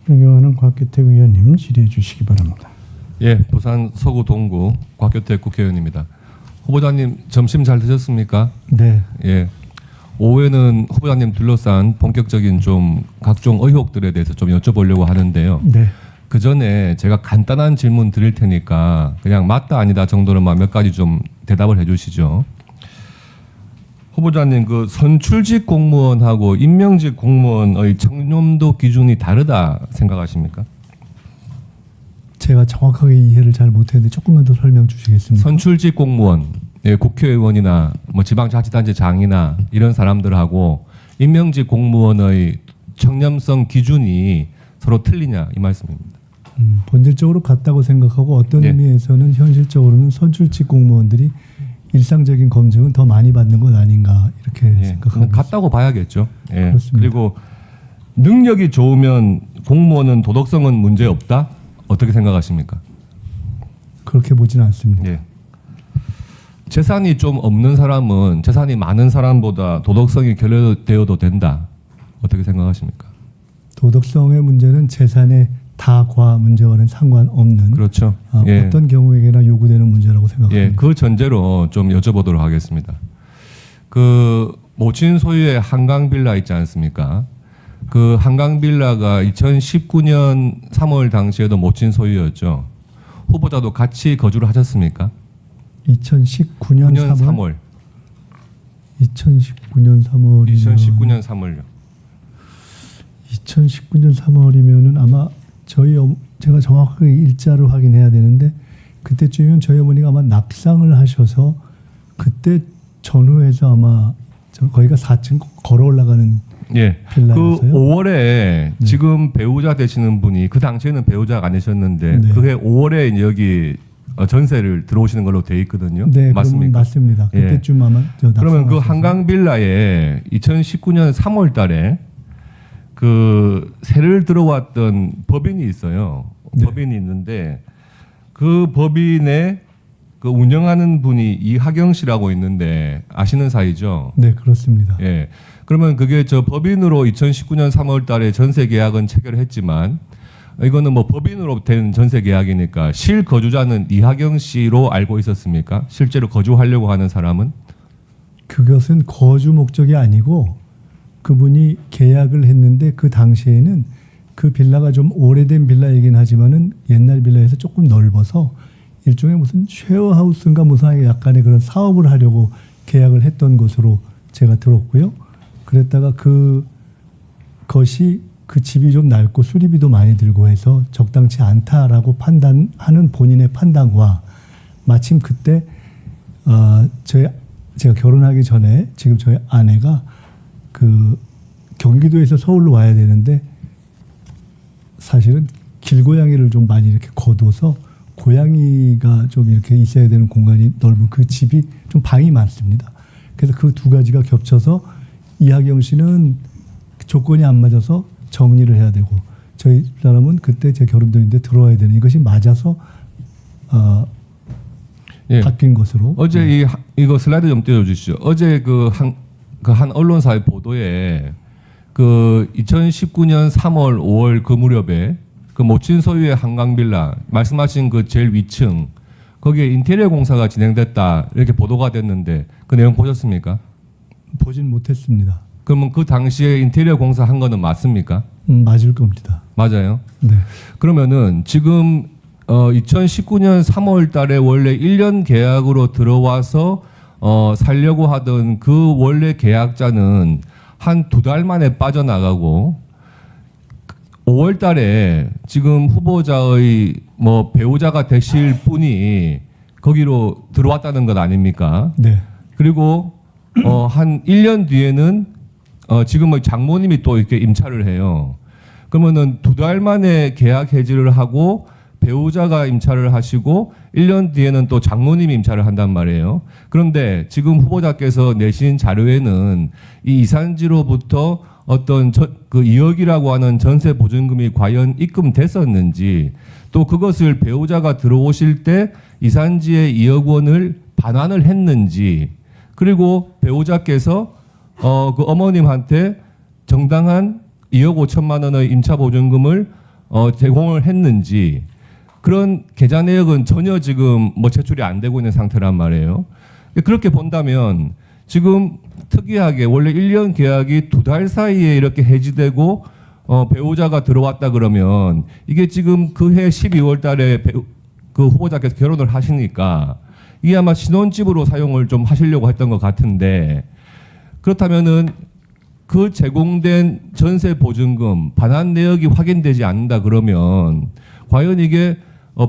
존경하는 곽규택 의원님 질의해 주시기 바랍니다. 예, 부산 서구 동구 곽규택 국회의원입니다. 후보자님 점심 잘 드셨습니까? 네. 예. 오후에는 후보자님 둘러싼 본격적인 좀 각종 의혹들에 대해서 좀 여쭤보려고 하는데요. 네. 그 전에 제가 간단한 질문 드릴 테니까 그냥 맞다 아니다 정도로만 몇 가지 좀 대답을 해주시죠. 후보자님, 그 선출직 공무원하고 임명직 공무원의 청렴도 기준이 다르다 생각하십니까? 제가 정확하게 이해를 잘 못했는데 조금만 더 설명 주시겠습니까? 선출직 공무원, 예, 국회의원이나 뭐 지방자치단체장이나 이런 사람들하고 임명직 공무원의 청렴성 기준이 서로 틀리냐 이 말씀입니다. 본질적으로 같다고 생각하고 어떤 예. 의미에서는 현실적으로는 선출직 공무원들이 일상적인 검증은 더 많이 받는 것 아닌가 이렇게 예, 생각하고 같다고 봐야겠죠. 예. 그렇습니다. 그리고 능력이 좋으면 공무원은 도덕성은 문제 없다? 어떻게 생각하십니까? 그렇게 보진 않습니다. 예. 재산이 좀 없는 사람은 재산이 많은 사람보다 도덕성이 결여되어도 된다. 어떻게 생각하십니까? 도덕성의 문제는 재산의 다과 문제와는 상관없는 그렇죠. 어떤 경우에게나 요구되는 문제라고 생각합니다. 예, 그 전제로 좀 여쭤보도록 하겠습니다. 그 모친 소유의 한강 빌라 있지 않습니까? 그 한강 빌라가 2019년 3월 당시에도 모친 소유였죠. 후보자도 같이 거주를 하셨습니까? 2019년 9년 3월? 3월. 2019년 3월이면 2019년 3월요. 2019년 3월이면은 아마 제가 정확하게 일자를 확인해야 되는데 그때쯤이면 저희 어머니가 아마 낙상을 하셔서 그때 전후에서 아마 거기가 4층 걸어 올라가는 예. 그 빌라였어요. 5월에 지금 배우자 되시는 분이 그 당시에는 배우자가 아니셨는데 네. 그해 5월에 이제 여기 전세를 들어오시는 걸로 돼 있거든요. 네, 맞습니까? 맞습니다. 예. 그때쯤 아마 그러면 그 한강 빌라에 2019년 3월 달에 그 세를 들어왔던 법인이 있어요. 네. 법인이 있는데 그 법인의 그 운영하는 분이 이하경 씨라고 있는데 아시는 사이죠? 네, 그렇습니다. 예. 그러면 그게 저 법인으로 2019년 3월 달에 전세 계약은 체결했지만 이거는 뭐 법인으로 된 전세 계약이니까 실거주자는 이하경 씨로 알고 있었습니까? 실제로 거주하려고 하는 사람은? 그것은 거주 목적이 아니고 그분이 계약을 했는데 그 당시에는 그 빌라가 좀 오래된 빌라이긴 하지만은 옛날 빌라에서 조금 넓어서 일종의 무슨 쉐어하우스인가 무슨 약간의 그런 사업을 하려고 계약을 했던 것으로 제가 들었고요. 그랬다가 그것이 그 집이 좀 낡고 수리비도 많이 들고 해서 적당치 않다라고 판단하는 본인의 판단과 마침 그때 제가 결혼하기 전에 지금 저희 아내가 그 경기도에서 서울로 와야 되는데 사실은 길고양이를 좀 많이 이렇게 거둬서 고양이가 좀 이렇게 있어야 되는 공간이 넓은 그 집이 좀 방이 많습니다. 그래서 그 두 가지가 겹쳐서 이하경 씨는 조건이 안 맞아서 정리를 해야 되고 저희 사람은 그때 제 결혼도인데 들어와야 되는 이것이 맞아서 예. 바뀐 것으로. 어제 이거 슬라이드 좀 띄워주시죠. 어제 한 언론사의 보도에 그 2019년 3월, 5월 그 무렵에 그 모친 소유의 한강 빌라 말씀하신 그 제일 위층 거기에 인테리어 공사가 진행됐다 이렇게 보도가 됐는데 그 내용 보셨습니까? 보진 못했습니다. 그러면 그 당시에 인테리어 공사 한 거는 맞습니까? 맞을 겁니다. 맞아요. 네. 그러면은 지금 2019년 3월 달에 원래 1년 계약으로 들어와서 살려고 하던 그 원래 계약자는 한 2달 만에 빠져나가고 5월 달에 지금 후보자의 뭐 배우자가 되실 분이 거기로 들어왔다는 것 아닙니까? 네. 그리고 한 1년 뒤에는 지금의 장모님이 또 이렇게 임차를 해요. 그러면은 2달 만에 계약 해지를 하고 배우자가 임차를 하시고 1년 뒤에는 또 장모님이 임차를 한단 말이에요. 그런데 지금 후보자께서 내신 자료에는 이 이산지로부터 어떤 그 2억이라고 하는 전세 보증금이 과연 입금됐었는지 또 그것을 배우자가 들어오실 때 이산지의 2억 원을 반환을 했는지 그리고 배우자께서 그 어머님한테 정당한 2억 5천만 원의 임차 보증금을 제공을 했는지 그런 계좌 내역은 전혀 지금 뭐 제출이 안 되고 있는 상태란 말이에요. 그렇게 본다면 지금 특이하게 원래 1년 계약이 2달 사이에 이렇게 해지되고 배우자가 들어왔다 그러면 이게 지금 그해 12월 달에 그 후보자께서 결혼을 하시니까 이게 아마 신혼집으로 사용을 좀 하시려고 했던 것 같은데 그렇다면은 그 제공된 전세 보증금 반환 내역이 확인되지 않는다 그러면 과연 이게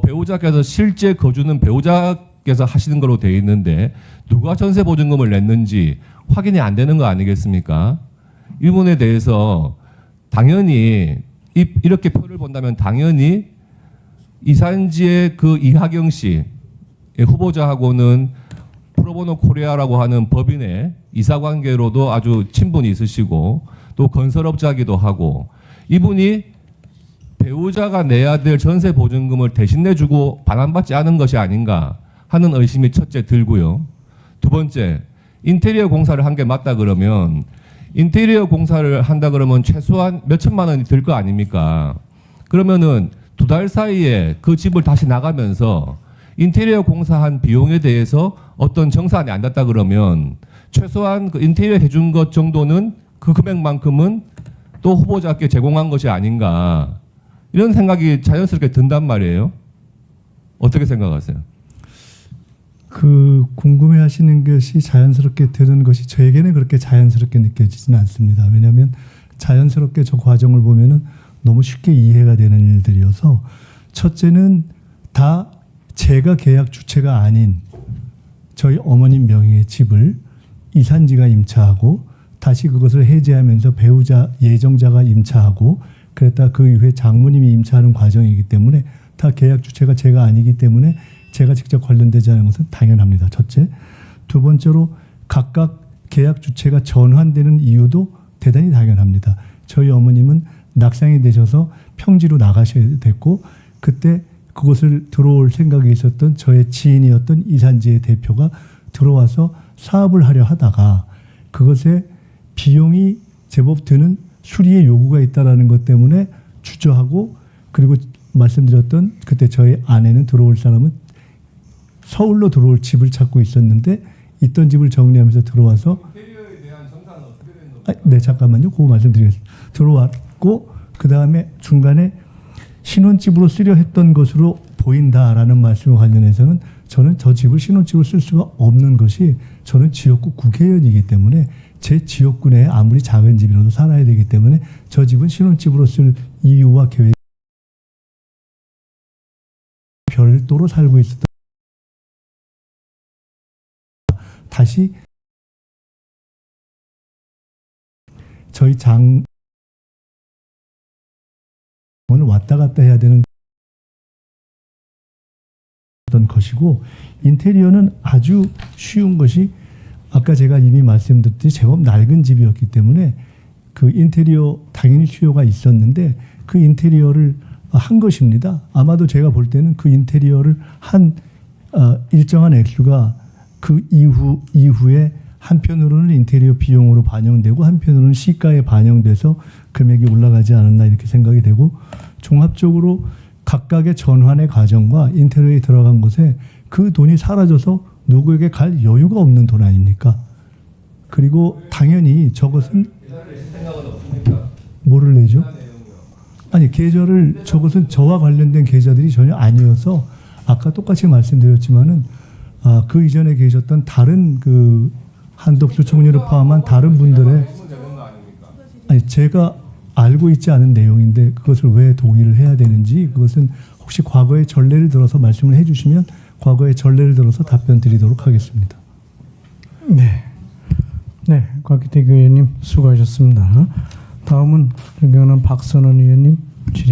배우자께서 실제 거주는 배우자께서 하시는 걸로 돼 있는데 누가 전세 보증금을 냈는지 확인이 안 되는 거 아니겠습니까? 이 부분에 대해서 당연히 이렇게 표를 본다면 당연히 이산지의 그 이하경 씨 후보자하고는 프로보노 코리아라고 하는 법인의 이사관계로도 아주 친분이 있으시고 또 건설업자기도 하고 이분이 배우자가 내야 될 전세 보증금을 대신 내주고 반환받지 않은 것이 아닌가 하는 의심이 첫째 들고요. 두 번째, 인테리어 공사를 한 게 맞다 그러면 인테리어 공사를 한다 그러면 최소한 몇 천만 원이 들 거 아닙니까? 그러면은 2달 사이에 그 집을 다시 나가면서 인테리어 공사한 비용에 대해서 어떤 정산이 안 됐다 그러면 최소한 그 인테리어 해준 것 정도는 그 금액만큼은 또 후보자께 제공한 것이 아닌가 이런 생각이 자연스럽게 든단 말이에요. 어떻게 생각하세요? 그 궁금해하시는 것이 자연스럽게 드는 것이 저에게는 그렇게 자연스럽게 느껴지지는 않습니다. 왜냐하면 자연스럽게 저 과정을 보면은 너무 쉽게 이해가 되는 일들이어서 첫째는 다 제가 계약 주체가 아닌 저희 어머님 명의의 집을 이산지가 임차하고 다시 그것을 해지하면서 배우자 예정자가 임차하고 그랬다 그 이후에 장모님이 임차하는 과정이기 때문에 다 계약 주체가 제가 아니기 때문에 제가 직접 관련되지 않은 것은 당연합니다. 첫째. 두 번째로 각각 계약 주체가 전환되는 이유도 대단히 당연합니다. 저희 어머님은 낙상이 되셔서 평지로 나가셔야 됐고 그때 그곳을 들어올 생각이 있었던 저의 지인이었던 이산지의 대표가 들어와서 사업을 하려 하다가 그것에 비용이 제법 드는 수리의 요구가 있다는 것 때문에 주저하고 그리고 말씀드렸던 그때 저희 아내는 들어올 사람은 서울로 들어올 집을 찾고 있었는데 있던 집을 정리하면서 들어와서 인테리어에 대한 정산은 어떻게 되는 겁니까? 네, 잠깐만요. 그거 말씀드리겠습니다. 들어왔고 그 다음에 중간에 신혼집으로 쓰려 했던 것으로 보인다라는 말씀과 관련해서는 저는 저 집을 신혼집으로 쓸 수가 없는 것이 저는 지역구 국회의원이기 때문에 제 지역구 내에 아무리 작은 집이라도 살아야 되기 때문에 저 집은 신혼집으로 쓸 이유와 계획이 별도로 살고 있었다. 다시 저희 장모는 왔다 갔다 해야 되는 것이고 인테리어는 아주 쉬운 것이 아까 제가 이미 말씀드렸듯이 제법 낡은 집이었기 때문에 그 인테리어 당연히 수요가 있었는데 그 인테리어를 한 것입니다. 아마도 제가 볼 때는 그 인테리어를 한 일정한 액수가 그 이후에 한편으로는 인테리어 비용으로 반영되고 한편으로는 시가에 반영돼서 금액이 올라가지 않았나 이렇게 생각이 되고 종합적으로 각각의 전환의 과정과 인테리어에 들어간 것에 그 돈이 사라져서 누구에게 갈 여유가 없는 돈 아닙니까? 그리고 당연히 저것은 뭐를 내죠? 아니 계좌를 저것은 저와 관련된 계좌들이 전혀 아니어서 아까 똑같이 말씀드렸지만은 그 이전에 계셨던 다른 그 한덕수 총리를 포함한 다른 분들의 아니 제가 알고 있지 않은 내용인데 그것을 왜 동의를 해야 되는지 그것은 혹시 과거의 전례를 들어서 말씀을 해주시면 과거의 전례를 들어서 답변 드리도록 하겠습니다. 네, 곽기택 의원님 수고하셨습니다. 다음은 존경하는 박선원 의원님 질의.